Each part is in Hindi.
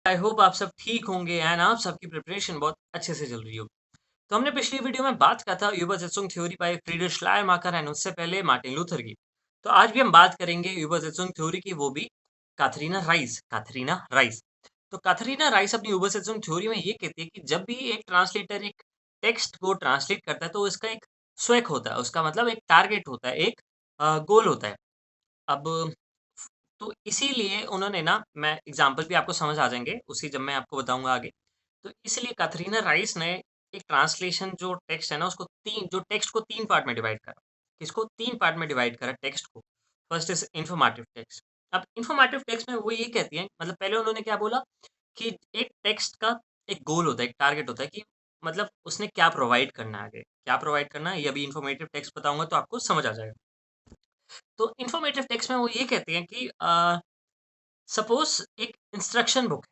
आई होप आप सब ठीक होंगे एंड आप सबकी प्रिपरेशन बहुत अच्छे से चल रही होगी। तो हमने पिछली वीडियो में बात किया था यूबरसित्सुंग थ्योरी बाय फ्रीडरिश श्लायरमाकर एंड उससे पहले मार्टिन लूथर की। तो आज भी हम बात करेंगे यूबरसित्सुंग थ्योरी की, वो भी काथरीना राइस। तो काथरीना राइस अपनी यूबरसित्सुंग थ्योरी में ये कहती है कि जब भी एक ट्रांसलेटर एक टेक्स्ट को ट्रांसलेट करता है तो इसका एक स्वैक होता है, उसका मतलब एक टारगेट होता है, एक गोल होता है। अब तो इसीलिए उन्होंने ना, मैं एग्जांपल भी आपको समझ आ जाएँगे, उसी जब मैं आपको बताऊँगा आगे। तो इसलिए कैथरीना राइस ने एक ट्रांसलेशन जो टेक्स्ट है ना, उसको 3 जो टेक्स्ट को 3 पार्ट में डिवाइड करा। किसको? 3 पार्ट में डिवाइड करा टेक्स्ट को। First is informative text. अब इन्फॉर्मेटिव टेक्स्ट में वो ये कहती हैं, मतलब पहले उन्होंने क्या बोला कि एक टेक्स्ट का एक गोल होता है, एक टारगेट होता है कि मतलब उसने क्या प्रोवाइड करना है आगे, क्या प्रोवाइड करना है, ये अभी इन्फॉर्मेटिव टेक्स्ट बताऊँगा तो आपको समझ आ जाएगा। तो इन्फॉर्मेटिव टेक्स्ट में वो ये कहते हैं कि सपोज़ एक इंस्ट्रक्शन बुक है,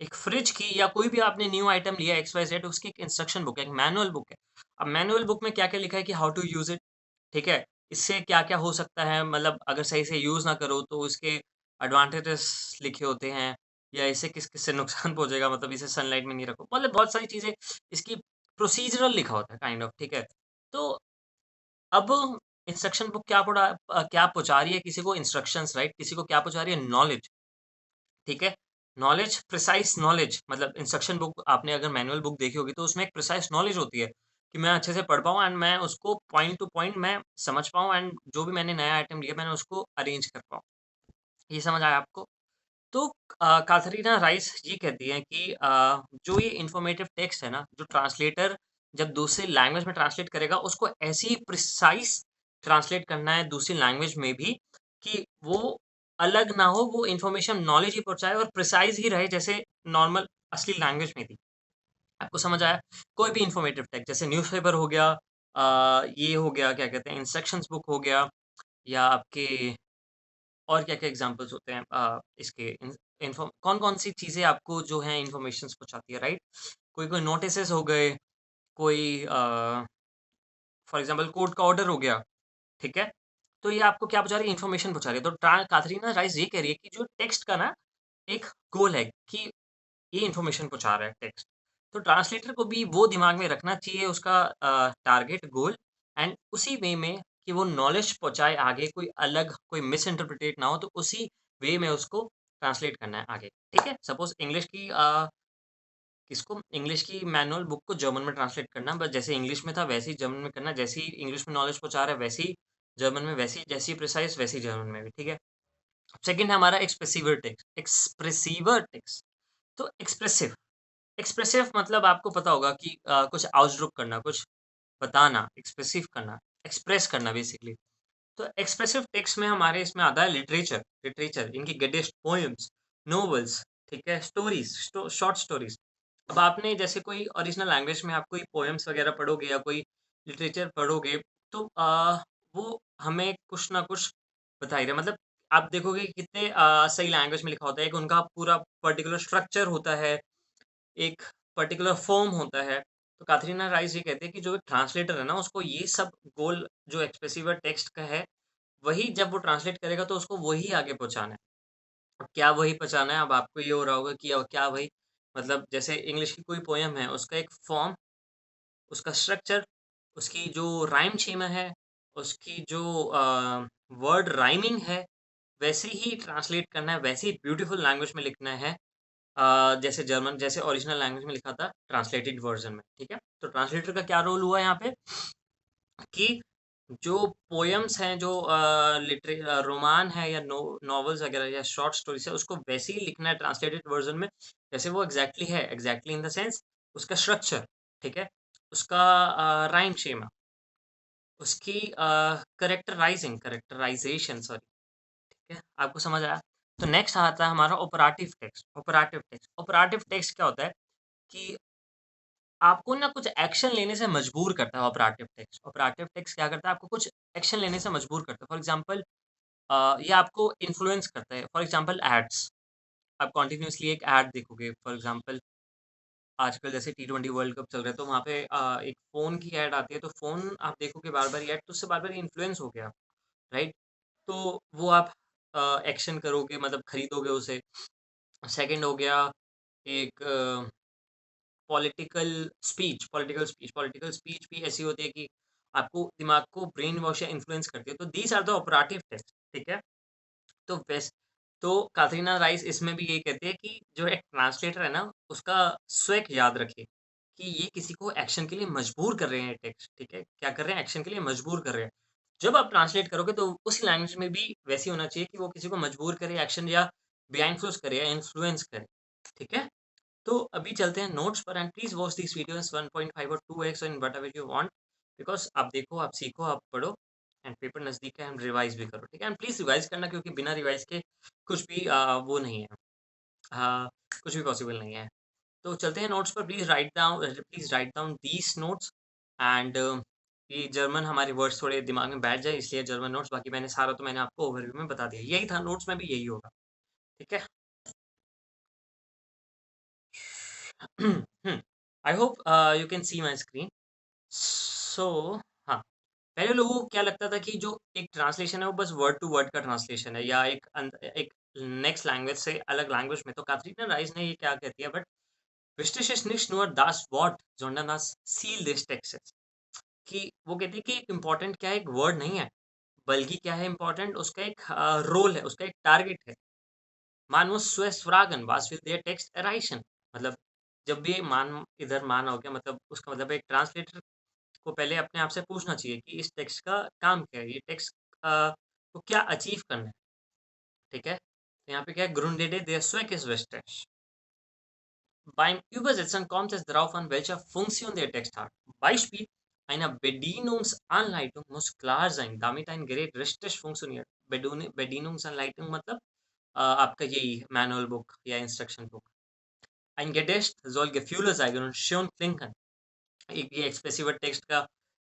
एक फ्रिज की या कोई भी आपने न्यू आइटम लिया एक्स वाई ज़ेड, उसकी एक इंस्ट्रक्शन बुक है, एक मैनुअल बुक है। अब मैनुअल बुक में क्या-क्या लिखा है कि हाउ टू यूज़ इट, ठीक है? इससे क्या-क्या हो सकता है, मतलब अगर सही से यूज़ ना करो तो इसके एडवांटेजेस लिखे होते हैं, या इससे किस-किस से नुकसान पहुँचेगा, मतलब इसे सनलाइट में नहीं रखो। मतलब बहुत सारी चीज़ें, इसकी प्रोसीजरल लिखा होता है काइंड ऑफ, ठीक है? तो अब इंस्ट्रक्शन बुक क्या पहुँचा रही है किसी को? Instructions, right? किसी को क्या पहुँचा रही है? नॉलेज। ठीक है? नॉलेज, प्रिसाइज़ नॉलेज, मतलब इंस्ट्रक्शन बुक आपने अगर मैनुअल बुक देखी होगी तो उसमें एक प्रिसाइज़ नॉलेज होती है, कि मैं अच्छे से पढ़ पाऊँ एंड मैं उसको पॉइंट टू पॉइंट मैं समझ पाऊँ एंड जो भी मैंने नया आइटम लिया मैंने उसको अरेंज कर पाऊँ। ये समझ आया आपको? तो काथरीना राइस ये कहती हैं कि जो ये इन्फॉर्मेटिव टेक्स्ट है ना, जो ट्रांसलेटर जब दूसरी लैंग्वेज में ट्रांसलेट करेगा, उसको ऐसे ही प्रिसाइज़ ट्रांसलेट करना है दूसरी लैंग्वेज में भी, कि वो अलग ना हो, वो इन्फॉर्मेशन नॉलेज ही पहुँचाए और प्रिसाइज़ ही रहे जैसे नॉर्मल असली लैंग्वेज में थी। आपको समझ आया? कोई भी इन्फॉर्मेटिव टेक्स्ट जैसे न्यूज़पेपर हो गया, ये हो गया क्या कहते हैं, इंस्ट्रक्शंस बुक हो गया, या आपके और क्या-क्या एग्ज़ाम्पल्स होते हैं इसके कौन-कौन सी चीज़ें आपको जो हैं इन्फॉर्मेशंस पहुँचाती है, राइट? कोई-कोई नोटिसेस हो गए, कोई फॉर एग्ज़ाम्पल कोर्ट का ऑर्डर हो गया, ठीक है? तो ये आपको क्या पहुँचा रही है? इन्फॉर्मेशन पहुँचा रही है। तो काथरीना राइस ये कह रही है कि जो टेक्स्ट का ना एक गोल है कि ये इन्फॉर्मेशन पहुँचा रहा है टेक्स्ट। तो ट्रांसलेटर को भी वो दिमाग में रखना चाहिए उसका टारगेट गोल, एंड उसी वे में कि वो नॉलेज पहुँचाए आगे, कोई अलग कोई मिस इंटरप्रिटेट ना हो, तो उसी वे में उसको ट्रांसलेट करना है आगे, ठीक है? सपोज़ इंग्लिश की मैनुअल बुक को जर्मन में ट्रांसलेट करना, बस जैसे इंग्लिश में था वैसे ही जर्मन में करना, जैसे ही इंग्लिश में नॉलेज पहुँचा रहा है वैसे ही जर्मन में, वैसे ही जैसी प्रिसाइज़ वैसे ही जर्मन में भी, ठीक है? सेकंड है हमारा एक्सप्रेसिवर टेक्स्ट। तो एक्सप्रेसिव मतलब आपको पता होगा कि कुछ आउटलुक करना, कुछ बताना, एक्सप्रेसिव करना, एक्सप्रेस करना बेसिकली। तो एक्सप्रेसिव टेक्स्ट में हमारे इसमें आता है लिटरेचर लिटरेचर इनकी गेटेस्ट पोएम्स, नॉवेल्स, ठीक है? Stories, short stories. अब आपने जैसे कोई ओरिजिनल लैंग्वेज में आप कोई पोएम्स वगैरह पढ़ोगे या कोई लिटरेचर पढ़ोगे, तो वो हमें कुछ ना कुछ बता ही रहा है। मतलब आप देखोगे कि कितने सही लैंग्वेज में लिखा होता है, एक उनका पूरा पर्टिकुलर स्ट्रक्चर होता है, एक पर्टिकुलर फ़ॉर्म होता है। तो काथरीना राइस ये कहते हैं कि जो एक ट्रांसलेटर है ना, उसको ये सब गोल जो एक्सप्रेसिव टेक्स्ट का है, वही जब वो ट्रांसलेट करेगा तो उसको वही आगे पहुँचाना है। अब क्या वही पहुँचाना है, अब आपको ये हो रहा होगा कि क्या वही, मतलब जैसे इंग्लिश की कोई पोएम है, उसका एक फ़ॉर्म, उसका स्ट्रक्चर, उसकी जो राइम छीमा है, उसकी जो वर्ड राइमिंग है, वैसे ही ट्रांसलेट करना है, वैसे ही ब्यूटीफुल लैंग्वेज में लिखना है, जैसे जर्मन जैसे ओरिजिनल लैंग्वेज में लिखा था ट्रांसलेटेड वर्ज़न में, ठीक है? तो ट्रांसलेटर का क्या रोल हुआ यहाँ पे कि जो पोएम्स हैं, जो रोमान है या नॉवेल्स वगैरह या शॉर्ट स्टोरीज़ है, उसको वैसे ही लिखना है ट्रांसलेटेड वर्ज़न में, जैसे वो एग्ज़ैक्टली है। एग्ज़ैक्टली इन द सेंस उसका स्ट्रक्चर, ठीक है? उसका राइम शेमा, उसकी कैरेक्टराइज़ेशन, सॉरी, ठीक है? आपको समझ आया? तो नेक्स्ट आता है हमारा ऑपरेटिव टेक्स्ट क्या होता है कि आपको ना कुछ एक्शन लेने से मजबूर करता है ऑपरेटिव टेक्स्ट। ऑपरेटिव टेक्स्ट क्या करता है? आपको कुछ एक्शन लेने से मजबूर करता है। फॉर एग्ज़ाम्पल ये आपको इन्फ्लुएंस करता है। फॉर एग्ज़ाम्पल एड्स, आप कंटीन्यूअसली एक एड देखोगे। फॉर एग्ज़ाम्पल आजकल जैसे टी20 वर्ल्ड कप चल रहा है, तो वहाँ पे एक फ़ोन की एड आती है, तो फ़ोन आप देखोगे बार-बार ये एड, तो उससे बार-बार इन्फ्लुएंस हो गया, राइट? तो वो आप एक्शन करोगे, मतलब खरीदोगे उसे। सेकंड हो गया, एक पॉलिटिकल स्पीच भी ऐसी होती है कि आपको दिमाग को ब्रेन वॉश या इन्फ्लुएंस करती है। तो these are the operative text, ठीक है? तो वेस तो काथरीना राइस इसमें भी यही कहती है कि जो एक ट्रांसलेटर है ना, उसका स्वैग याद रखे कि ये किसी को एक्शन के लिए मजबूर कर रहे हैं टेक्स्ट, ठीक है? क्या कर रहे हैं? एक्शन के लिए मजबूर कर रहे हैं। जब आप ट्रांसलेट करोगे तो उसी लैंग्वेज में भी वैसी होना चाहिए कि वो किसी को मजबूर करे एक्शन या इन्फ्लुएंस करे या इन्फ्लुएंस करे, ठीक है? तो अभी चलते हैं नोट्स पर and please watch this videos 1.5 और 2x in whatever you want because आप देखो, आप सीखो, आप पढ़ो एंड पेपर नज़दीक है एंड रिवाइज भी करो, ठीक है? एंड प्लीज रिवाइज करना क्योंकि बिना रिवाइज के कुछ भी वो नहीं है, अ, कुछ भी पॉसिबल नहीं है। तो चलते हैं नोट्स पर। Please write down these notes and ये जर्मन हमारे वर्ड्स थोड़े दिमाग में बैठ जाए इसलिए जर्मन नोट्स, बाकी मैंने सारा तो मैंने आपको ओवरव्यू में बता दिया। यही था नोट्स में भी यही होगा, ठीक है? I hope you can see my screen. So हाँ, पहले लोगों को क्या लगता था कि जो एक ट्रांसलेशन है वो बस वर्ड टू वर्ड का ट्रांसलेशन है या एक नेक्स्ट लैंग्वेज से अलग लैंग्वेज में। तो कैथरीना राइस ने ये क्या कहती है, but Wichtig ist nicht nur das Wort, sondern das Ziel des Textes। कि वो कहती है कि एक इम्पोर्टेंट क्या है, एक वर्ड नहीं है, बल्कि क्या है इम्पोर्टेंट, उसका एक रोल है, उसका एक टारगेट है। Man muss zuerst fragen, was will der Text erreichen? मतलब जब भी मान इधर मान हो गया, मतलब उसका मतलब एक ट्रांसलेटर को पहले अपने आप से पूछना चाहिए कि इस टेक्स्ट का काम क्या है, ये टेक्स्ट को क्या अचीव करना है, ठीक है? तो यहाँ पे क्या है, Grundidee der Zweck ist wichtig। Beim Übersetzen kommt es darauf an, welche Funktion der Text hat. Beispiel: Eine Bedienungsanleitung muss klar sein, damit ein Gerät richtig funktioniert। Bedienungsanleitung मतलब आपका यही मैनुअल बुक या instruction book. Ein Gedicht soll gefühler sein und schön klingen। एक ये एक्सप्रेसिव टेक्स्ट का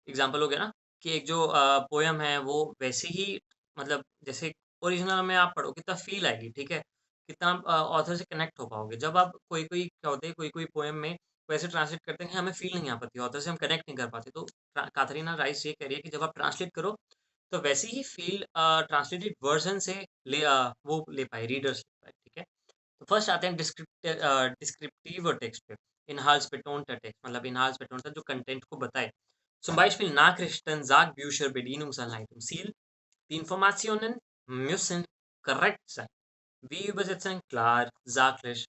एग्जांपल हो गया ना, कि एक जो पोयम है वो वैसे ही, मतलब जैसे ओरिजिनल में आप पढ़ो कितना फील आएगी, ठीक है? कितना ऑथर से कनेक्ट हो पाओगे। जब आप कोई-कोई क्या होते हैं, कोई-कोई पोयम में वैसे ट्रांसलेट करते हैं कि हमें फील नहीं आ पाती, ऑथर से हम कनेक्ट नहीं कर पाते। तो काथरीना राइस ये कह रही है कि जब आप ट्रांसलेट करो तो वैसे ही फील ट्रांसलेटेड वर्जन से वो ले पाए, रीडर्स ले पाए, ठीक है? तो फर्स्ट आते हैं डिस्क्रिप्टिव टेक्स्ट पे। Inhalts betonter Text, मतलब Inhalts betonter जो कंटेंट को बताए। Zum Beispiel Nachrichten, Sagbücher, Bedienungsanleitung। Ziel: Die Informationen müssen korrekt sein. Wir übersetzen klar, sachlich।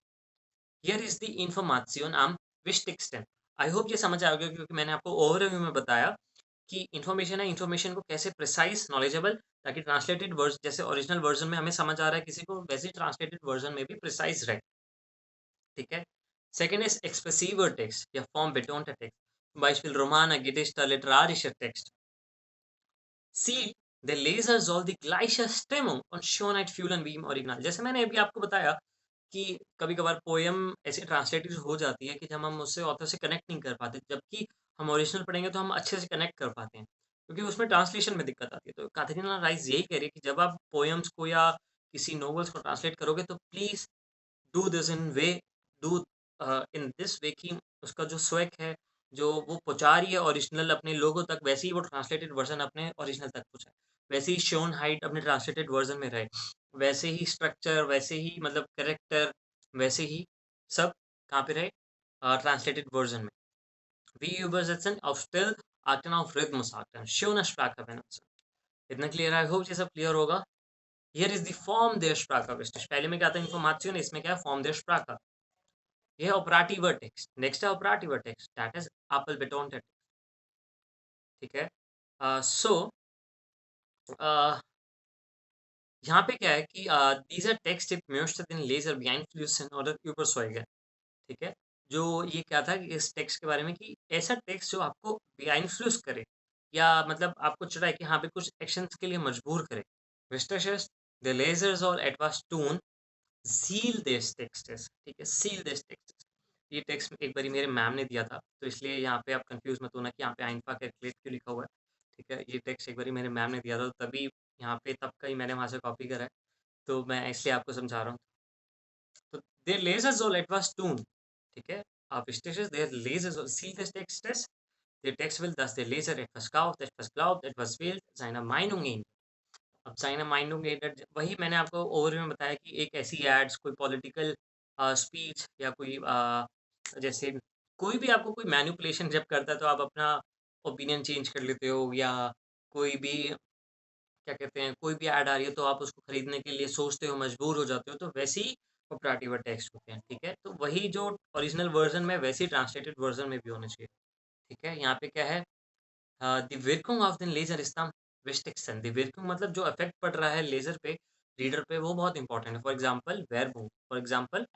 Hier ist die Information am wichtigsten। I hope ये समझ आ गया क्योंकि मैंने आपको ओवरव्यू में बताया कि इन्फॉर्मेशन है, इन्फॉर्मेशन को कैसे प्रिसाइज, नॉलेजेबल, ताकि ट्रांसलेटेड वर्जन जैसे ओरिजिनल वर्जन में हमें समझ आ रहा है किसी को, वैसे ट्रांसलेटेड वर्जन में भी प्रिसाइज रहे, ठीक है? Second ist expressiver Text, ja formbetonter Text, zum Beispiel Romane, Gedichte, literarischer Text। Ziel: Der Leser soll die gleiche Stimmung und Schönheit fühlen wie im Original। जैसे मैंने अभी आपको बताया कि कभी-कभार पोएम ऐसी ट्रांसलेटेड हो जाती है कि जब हम उससे ऑथर से कनेक्ट नहीं कर पाते, जबकि हम ओरिजिनल पढ़ेंगे तो हम अच्छे से कनेक्ट कर पाते हैं, क्योंकि उसमें ट्रांसलेशन में दिक्कत आती है। तो काथरीना राइस यही कह रही है कि जब आप पोएम्स को या किसी नॉवेल्स को ट्रांसलेट करोगे तो please do this in way do in this way कि उसका जो स्वैग है, जो वो पहुँचा रही है ओरिजिनल अपने लोगों तक, वैसे ही वो ट्रांसलेटेड वर्ज़न अपने ओरिजिनल तक पहुँचाए। वैसे ही शोन हाइट अपने ट्रांसलेटेड वर्ज़न में रहे। वैसे ही स्ट्रक्चर, वैसे ही मतलब कैरेक्टर, वैसे ही सब कहाँ पे रहे? ट्रांसलेटेड वर्ज़न में। Wir übersetzen auf Stil, achten auf Rhythmus achten, schöne Sprache benutzen। इतना क्लियर है? आई होप ये सब क्लियर होगा। Hier ist die Form der Sprache wichtig। पहले में क्या था इन्फॉर्मेशन, इसमें क्या है फॉर्म der Sprache। ये है ऑपरेटिव टेक्स्ट। नेक्स्ट है ऑपरेटिव टेक्स्ट, दैट इज एप्पल बेटोन टेक्स्ट, ठीक है? सो यहाँ पे क्या है कि dieser Text möchte den Leser beeinflussen oder überzeugen। ठीक है? जो ये क्या था कि इस टेक्स्ट के बारे में कि ऐसा टेक्स्ट जो आपको beeinfluss करे या मतलब आपको चढ़ाए कि हाँ पे कुछ एक्शंस के लिए मजबूर करे। Wichtig ist, der Leser soll etwas tun, Ziel des Textes, ठीक है? Ziel des Textes। ये टेक्स्ट एक बारी मेरे मैम ने दिया था, तो इसलिए यहाँ पे आप कंफ्यूज मत होना कि यहाँ पे आइंफा कैलकुलेट क्यों लिखा हुआ है, ठीक है? ये टेक्स्ट एक बारी मेरे मैम ने दिया था, तो तभी यहाँ पे तब का ही मैंने वहाँ से कॉपी करा है, तो मैं इसलिए आपको समझा रहा हूँ। तो der Leser soll etwas tun, ठीक है? Wichtig ist, der Leser soll Ziel des Textes, der Text will, dass der Leser etwas kauft, etwas glaubt, etwas wählt, seiner Meinung ändert। अब चाइना माइंडों के वही मैंने आपको ओवरव्यू में बताया कि एक ऐसी एड्स, कोई पॉलिटिकल स्पीच या कोई जैसे कोई भी आपको कोई मैनिपुलेशन जब करता है तो आप अपना ओपिनियन चेंज कर लेते हो, या कोई भी क्या कहते हैं, कोई भी ऐड आ रही है तो आप उसको खरीदने के लिए सोचते हो, मजबूर हो जाते हो, तो वैसे ही ऑपरेटिव टेक्स्ट होते हैं, ठीक है? तो वही जो ओरिजिनल वर्ज़न में वैसे ही ट्रांसलेटेड वर्ज़न में भी होना चाहिए, ठीक है? यहाँ पे क्या है, Die Wirkung auf den Leser ist am wichtigsten. Die Wirkung मतलब जो इफ़ेक्ट पड़ रहा है लेज़र पे, रीडर पे, वो बहुत इम्पोर्टेंट है। For example Werbung, for example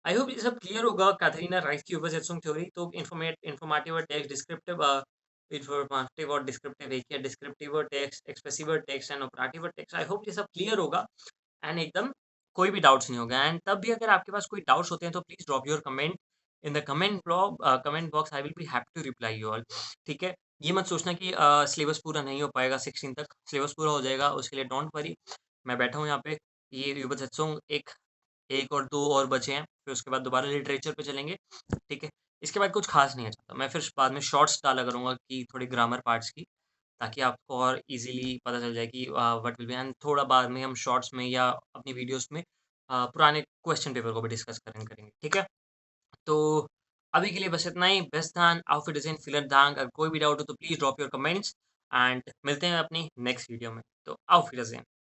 I hope ये सब क्लियर होगा कैथरीना राइस की übersetzung थ्योरी। तो इन्फॉर्मेटिव और टेक्स्ट, डिस्क्रिप्टिव इन्फॉर्मेटिव और डिस्क्रिप्टिव एक ही है, डिस्क्रिप्टिव और टेक्स्ट, एक्सप्रेसिव और टेक्स्ट एंड ऑपरेटिव और टेक्स्ट। आई होप ये सब क्लियर होगा एंड एकदम कोई भी डाउट्स नहीं होगा। एंड तब भी अगर आपके पास कोई डाउट्स होते हैं तो please drop your comment in the comment box. I will be happy to reply you all, ठीक है? ये मत सोचना कि सिलेबस पूरा नहीं हो पाएगा 16 तक, सिलेबस पूरा हो जाएगा, उसके लिए डोंट वरी। मैं बैठा हूँ यहाँ पे, ये übersetzung एक 1 और 2 और बचे हैं, फिर उसके बाद दोबारा लिटरेचर पे चलेंगे, ठीक है? इसके बाद कुछ खास नहीं है ज़्यादा, मैं फिर बाद में शॉर्ट्स डाला करूँगा कि थोड़ी ग्रामर पार्ट्स की, ताकि आपको और ईज़िली पता चल जाए कि व्हाट विल बी। एंड थोड़ा बाद में हम शॉर्ट्स में या अपनी वीडियोज़ में पुराने क्वेश्चन पेपर को भी डिस्कस करेंगे, ठीक है? तो अभी के लिए बस इतना ही। बेस्ट दैन, auf Wiedersehen, vielen Dank। अगर कोई भी डाउट हो तो please drop your comments and मिलते हैं अपनी नेक्स्ट वीडियो में। तो auf Wiedersehen।